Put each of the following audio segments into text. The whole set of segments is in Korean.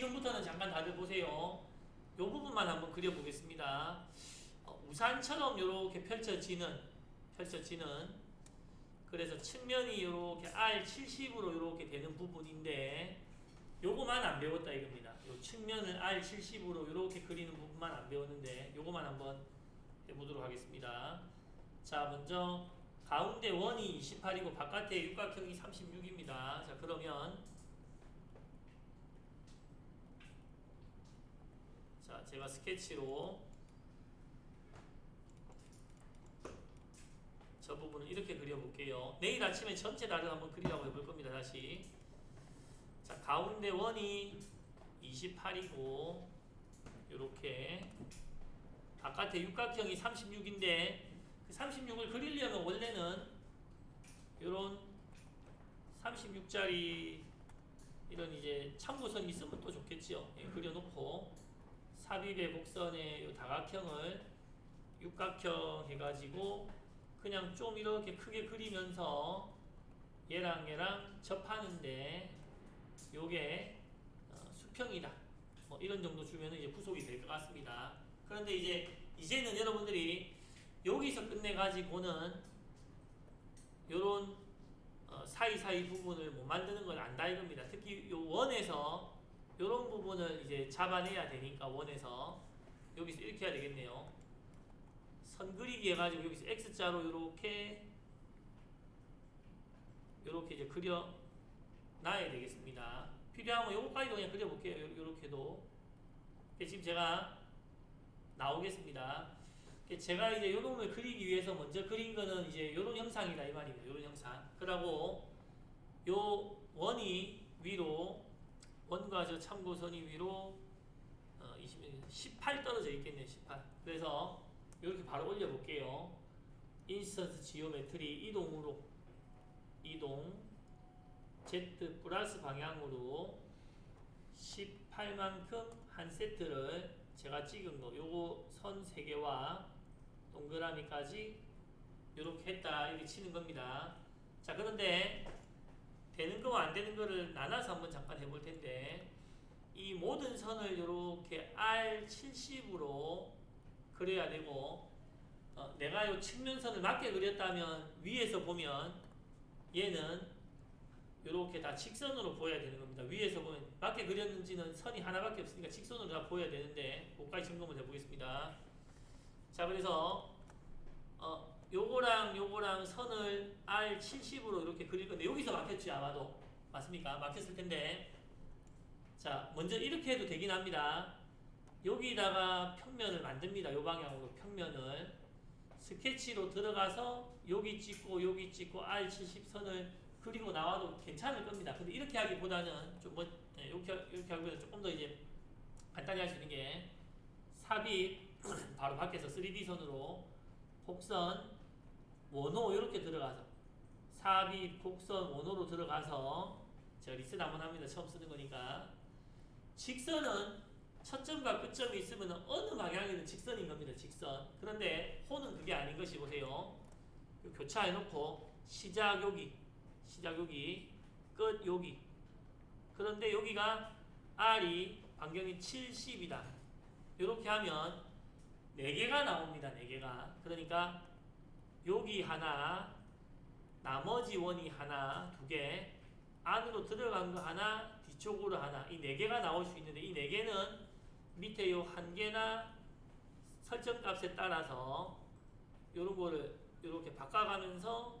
지금부터는 잠깐 다들 보세요. 요 부분만 한번 그려보겠습니다. 우산처럼 이렇게 펼쳐지는 그래서 측면이 이렇게 R70으로 이렇게 되는 부분인데 요거만 안 배웠다 이겁니다. 요 측면을 R70으로 이렇게 그리는 부분만 안 배웠는데 요거만 한번 해보도록 하겠습니다. 자, 먼저 가운데 원이 28이고 바깥에 육각형이 36입니다. 자, 그러면 자, 제가 스케치로 저 부분을 이렇게 그려볼게요. 내일 아침에 전체 다를 한번 그리라고 해볼 겁니다. 다시. 자, 가운데 원이 28이고 요렇게 바깥에 육각형이 36인데 그 36을 그리려면 원래는 요런 36짜리 이런 이제 참고선이 있으면 또 좋겠죠. 예, 그려놓고 삽입의 곡선의 요 다각형을 육각형 해가지고 그냥 좀 이렇게 크게 그리면서 얘랑 접하는데 요게 수평이다. 뭐 이런 정도 주면 이제 구속이 될 것 같습니다. 그런데 이제는 여러분들이 여기서 끝내가지고는 요런 사이사이 부분을 못 만드는 걸 안다 이겁니다. 특히 요 원에서 요런 부분을 이제 잡아내야 되니까 원에서 여기서 이렇게 해야 되겠네요. 선 그리기 해가지고 여기서 X자로 요렇게 이제 그려 놔야 되겠습니다. 필요하면 요거까지도 그냥 그려볼게요. 요렇게도. 지금 제가 나오겠습니다. 제가 이제 요 놈을 그리기 위해서 먼저 그린 거는 이제 요런 형상이다 이 말입니다. 요런 형상. 그러고 요 원이 위로 원과 저 참고선이 위로 18 떨어져 있겠네요. 18. 그래서 이렇게 바로 올려볼게요. 인스턴트 지오메트리 이동 Z 플러스 방향으로 18만큼 한 세트를 제가 찍은 거 요거 선 3개와 동그라미까지 요렇게 했다 이렇게 치는 겁니다. 자, 그런데 되는 거와 안 되는 거를 나눠서 한번 잠깐 해볼 텐데 이 모든 선을 요렇게 R70으로 그려야 되고 내가 요 측면선을 맞게 그렸다면 위에서 보면 얘는 요렇게 다 직선으로 보여야 되는 겁니다. 위에서 보면 맞게 그렸는지는 선이 하나밖에 없으니까 직선으로 다 보여야 되는데 그것까지 점검을 해보겠습니다. 자, 그래서 요거랑 선을 R70으로 이렇게 그릴 건데 여기서 막혔지 아마도 맞습니까? 막혔을 텐데 자, 먼저 이렇게 해도 되긴 합니다. 여기다가 평면을 만듭니다. 요 방향으로 평면을 스케치로 들어가서 여기 찍고 R70 선을 그리고 나와도 괜찮을 겁니다. 근데 이렇게 하기보다는 좀 이렇게 하기보다는 조금 더 이제 간단히 할 수 있는 게 삽입 바로 밖에서 3D 선으로 곡선 원호 이렇게 들어가서 삽입 곡선 원호로 들어가서 제가 리셋 한번 합니다. 처음 쓰는 거니까 직선은 첫 점과 끝점이 있으면 어느 방향이든 직선인 겁니다. 직선. 그런데 호는 그게 아닌 것이 보세요. 교차해놓고 시작 여기 끝 여기. 그런데 여기가 R이 반경이 70이다. 이렇게 하면 4개가 나옵니다. 4개가. 그러니까 여기 하나, 나머지 원이 하나, 2개, 안으로 들어간 거 하나, 뒤쪽으로 하나, 이 4개가 나올 수 있는데 이 4개는 밑에 요 1개나 설정값에 따라서 요런 거를 이렇게 바꿔가면서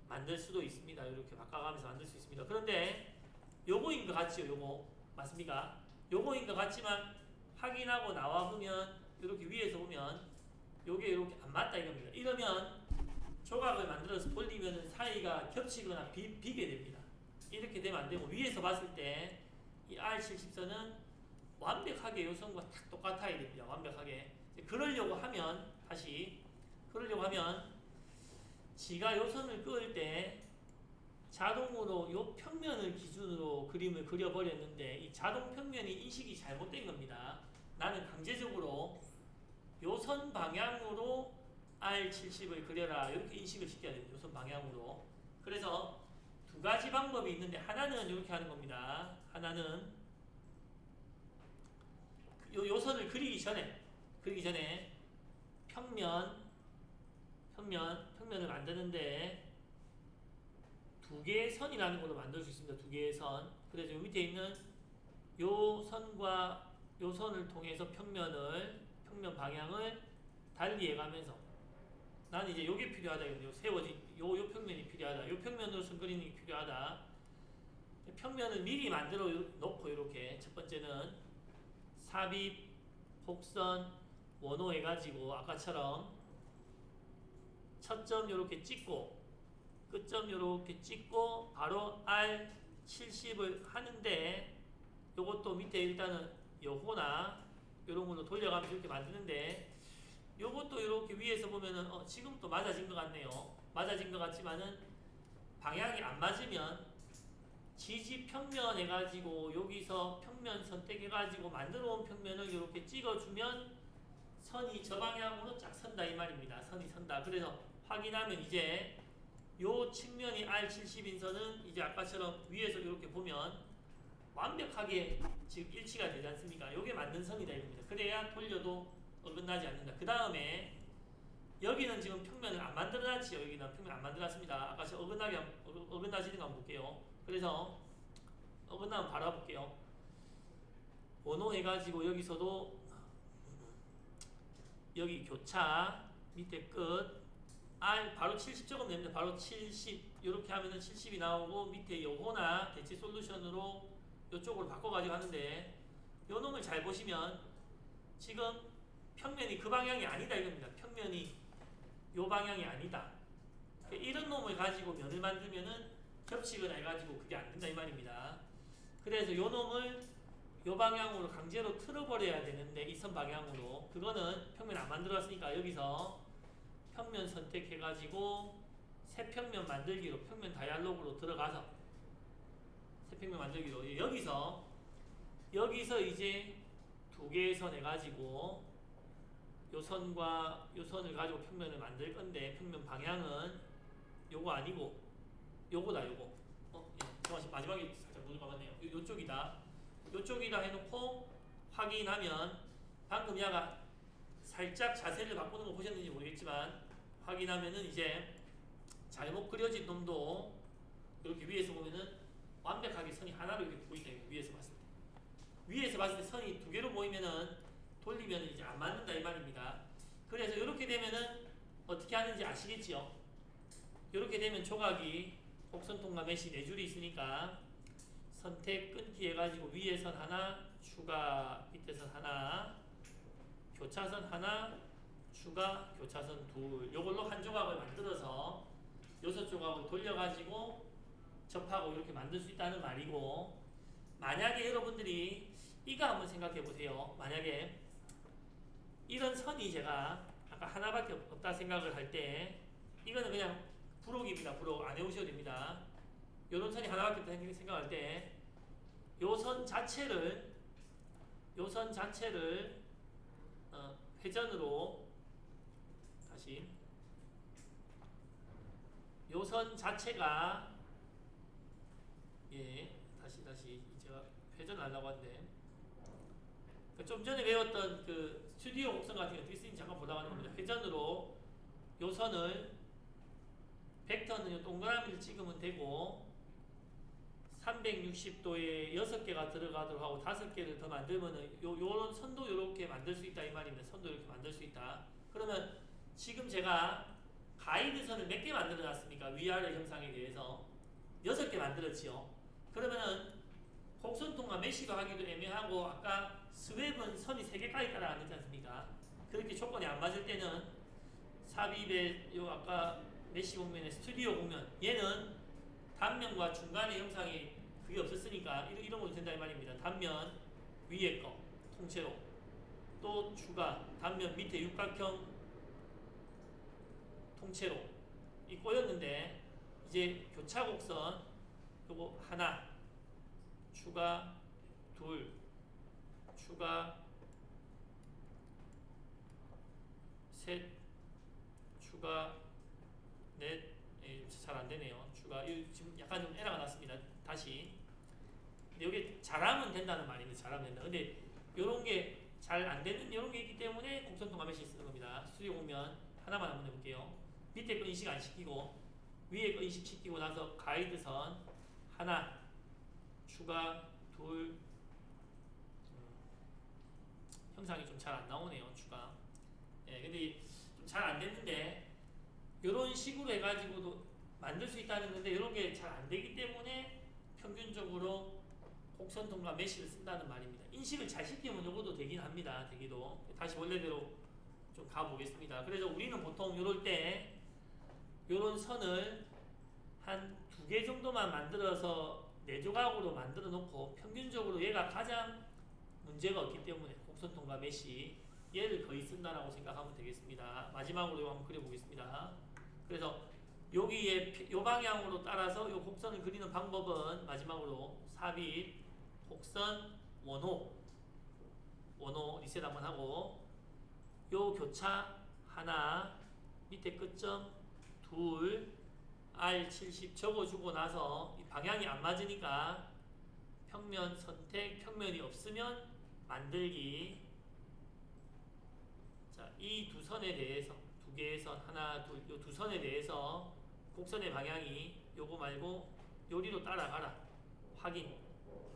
만들 수도 있습니다. 이렇게 바꿔가면서 만들 수 있습니다. 그런데 요거인 것 같지요? 요거 맞습니까? 요거인 것 같지만 확인하고 나와보면 이렇게 위에서 보면 요게 이렇게 안 맞다 이겁니다. 이러면 조각을 만들어서 돌리면 사이가 겹치거나 비게 됩니다. 이렇게 되면 안 되고 위에서 봤을 때 이 R70선은 완벽하게 요 선과 딱 똑같아야 됩니다. 완벽하게. 그러려고 하면 지가 요 선을 그을 때 자동으로 요 평면을 기준으로 그림을 그려버렸는데 이 자동 평면이 인식이 잘못된 겁니다. 나는 강제적으로 요 선 방향으로 R70을 그려라 이렇게 인식을 시켜야 됩니다. 요 선 방향으로. 그래서 2가지 방법이 있는데 하나는 이렇게 하는 겁니다. 하나는 그리기 전에 평면을 만드는데 두 개의 선이라는 걸로 만들 수 있습니다. 두 개의 선. 그래서 밑에 있는 요 선과 요 선을 통해서 평면 방향을 달리해 가면서 나는 이제 요게 필요하다. 세워진 요 평면이 필요하다. 요 평면으로 선 그리는 게 필요하다. 평면을 미리 만들어 놓고 이렇게 첫 번째는 삽입, 곡선, 원호 해가지고 아까처럼 첫 점 요렇게 찍고 끝점 요렇게 찍고 바로 R70을 하는데 요것도 밑에 일단은 요거나 요런 걸로 돌려가면서 이렇게 만드는데 요것도 이렇게 위에서 보면은 지금 또 맞아진 것 같네요. 맞아진 것 같지만은 방향이 안 맞으면 지지 평면 해가지고 여기서 평면 선택해가지고 만들어 온 평면을 이렇게 찍어주면 선이 저 방향으로 쫙 선다 이 말입니다. 선이 선다. 그래서 확인하면 이제 요 측면이 R70인 선은 이제 아까처럼 위에서 이렇게 보면 완벽하게 지금 일치가 되지 않습니까? 요게 맞는 선이다 이겁니다. 그래야 돌려도 어긋나지 않는다. 그 다음에 여기는 지금 평면을 안 만들어놨지요. 여기는 평면 안 만들어놨습니다. 아까 저 어긋나지는 거 한번 볼게요. 그래서 어긋나면 바로 볼게요. 원호 해가지고 여기서도 여기 교차 밑에 끝 R 바로 70 적으면 됩니다. 바로 70 이렇게 하면은 70이 나오고 밑에 요거나 대치 솔루션으로 이쪽으로 바꿔가지고 하는데 요 놈을 잘 보시면 지금 평면이 그 방향이 아니다 이겁니다. 평면이 요 방향이 아니다. 이런 놈을 가지고 면을 만들면은 겹치거나 해가지고 그게 안 된다 이 말입니다. 그래서 요 놈을 요 방향으로 강제로 틀어버려야 되는데 이 선 방향으로 그거는 평면 안 만들었으니까 여기서 평면 선택해가지고 새 평면 만들기로 평면 다이얼로그로 들어가서 새 평면 만들기로 여기서 이제 두 개의 선 해가지고 요 선과 요 선을 가지고 평면을 만들 건데 평면 방향은 요거 아니고 요거다 요거 예, 마지막에 살짝 눈을 감았네요. 요쪽이다 해놓고 확인하면 방금 야가 살짝 자세를 바꾸는 거 보셨는지 모르겠지만 확인하면은 이제 잘못 그려진 놈도 이렇게 위에서 보면은 완벽하게 선이 하나로 이렇게 보인다. 위에서 봤을 때 선이 두 개로 보이면은 돌리면 이제 안 맞는다 이 말입니다. 그래서 이렇게 되면은 어떻게 하는지 아시겠지요? 이렇게 되면 조각이 곡선통과 메시 4줄이 있으니까 선택 끊기 해가지고 위에 선 하나 추가 밑에 선 하나 교차선 하나 추가 교차선 둘 요걸로 한 조각을 만들어서 6조각을 돌려가지고 접하고 이렇게 만들 수 있다는 말이고 만약에 여러분들이 이거 한번 생각해 보세요. 만약에 이런 선이 제가 아까 하나밖에 없다 생각을 할 때 이거는 그냥 부록입니다. 부록 안 해오셔도 됩니다. 요런 선이 하나밖에 없다 생각할 때 요 선 자체를 회전으로 다시 요 선 자체가 다시 제가 회전하려고 하는데 좀 전에 배웠던 그 스튜디오 곡선 같은 게 어떻게 쓰는지 잠깐 보다가 하는 겁니다. 회전으로 요 선을 벡터는 요 동그라미를 찍으면 되고 360도에 6개가 들어가도록 하고 5개를 더 만들면은 요런 선도 요렇게 만들 수 있다 이 말입니다. 선도 이렇게 만들 수 있다. 그러면 지금 제가 가이드선을 몇 개 만들어 놨습니까? 위아래 형상에 대해서 6개 만들었지요. 그러면은 곡선통과 메시로 하기도 애매하고 아까 스웹은 선이 3개까지 따라가지 않습니까? 그렇게 조건이 안 맞을 때는 삽입의 요 아까 메시 공면의 스튜디오 공면 얘는 단면과 중간의 형상이 그게 없었으니까 이런 걸로 된다 이 말입니다. 단면 위에 거 통째로 또 추가 단면 밑에 육각형 통째로 이 꼬였는데 이제 교차 곡선 요거 하나 추가 둘 추가 셋 추가 넷 잘 안되네요. 추가 지금 약간 좀 에러가 났습니다. 다시 근데 여기 잘하면 된다는 말입니다. 잘하면 된다. 근데 요런 게 잘 안 되는 이런 게 있기 때문에 곡선 통과 메시 쓰는 겁니다. 스튜디오 공면 하나만 한번 해볼게요. 밑에 거 인식 안 시키고 위에 거 인식 시키고 나서 가이드선 하나 추가 둘 형상이 좀 잘 안 나오네요. 추가. 예, 근데 좀 잘 안 됐는데 이런 식으로 해가지고도 만들 수 있다는 건데 이런 게 잘 안 되기 때문에 평균적으로 곡선 통과 메시를 쓴다는 말입니다. 인식을 잘 시키면 이것도 되긴 합니다. 되기도. 다시 원래대로 좀 가보겠습니다. 그래서 우리는 보통 이럴 때 이런 선을 한 2개 정도만 만들어서 4조각으로 만들어 놓고 평균적으로 얘가 가장 문제가 없기 때문에 곡선 통과 메시 얘를 거의 쓴다라고 생각하면 되겠습니다. 마지막으로 한번 그려보겠습니다. 그래서 여기에 요 방향으로 따라서 요 곡선을 그리는 방법은 마지막으로 삽입, 곡선, 원호 리셋 한번 하고 요 교차 하나, 밑에 끝점 둘, R70 적어주고 나서 이 방향이 안 맞으니까 평면 선택, 평면이 없으면 만들기. 자, 이 두 선에 대해서 두 개의 선 하나, 둘, 요 두 선에 대해서 곡선의 방향이 요거 말고 요리로 따라가라. 확인.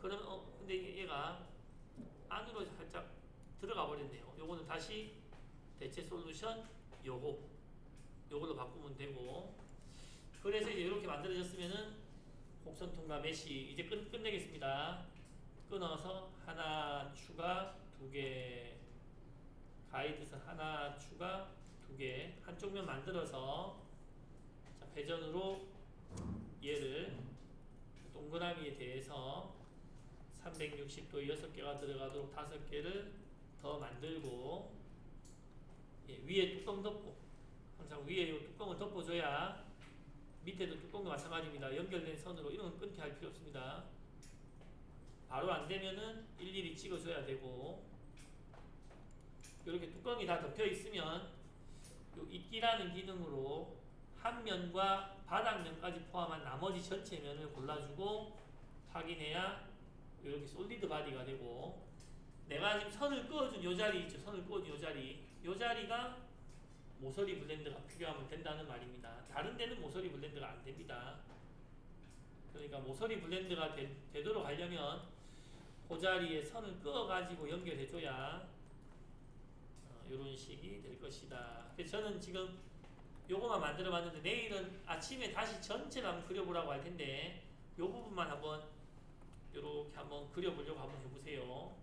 그러면 근데 얘가 안으로 살짝 들어가 버렸네요. 요거는 다시 대체 솔루션 요걸로 바꾸면 되고. 그래서 이제 이렇게 만들어졌으면은 곡선 통과 메시 이제 끝내겠습니다. 끊어서 하나 추가 2개 가이드선 하나 추가 2개 한쪽 면 만들어서 자, 배전으로 얘를 동그라미에 대해서 360도 6개가 들어가도록 5개를 더 만들고 예, 위에 뚜껑 덮고 항상 위에 이 뚜껑을 덮어줘야 밑에도 뚜껑도 마찬가지입니다. 연결된 선으로 이런 건 끊게 할 필요 없습니다. 바로 안 되면은 일일이 찍어줘야 되고 이렇게 뚜껑이 다 덮여 있으면 요 입기라는 기능으로 한 면과 바닥면까지 포함한 나머지 전체 면을 골라주고 확인해야 이렇게 솔리드 바디가 되고 내가 지금 선을 그어준 요 자리 있죠. 선을 그어준 요 자리가 모서리 블렌드가 필요하면 된다는 말입니다. 다른 데는 모서리 블렌드가 안 됩니다. 그러니까 모서리 블렌드가 되도록 하려면 그 자리에 선을 그어가지고 연결해줘야 이런 식이 될 것이다. 그래서 저는 지금 요거만 만들어 봤는데 내일은 아침에 다시 전체를 한번 그려보라고 할 텐데 요 부분만 한번 요렇게 한번 그려보려고 한번 해보세요.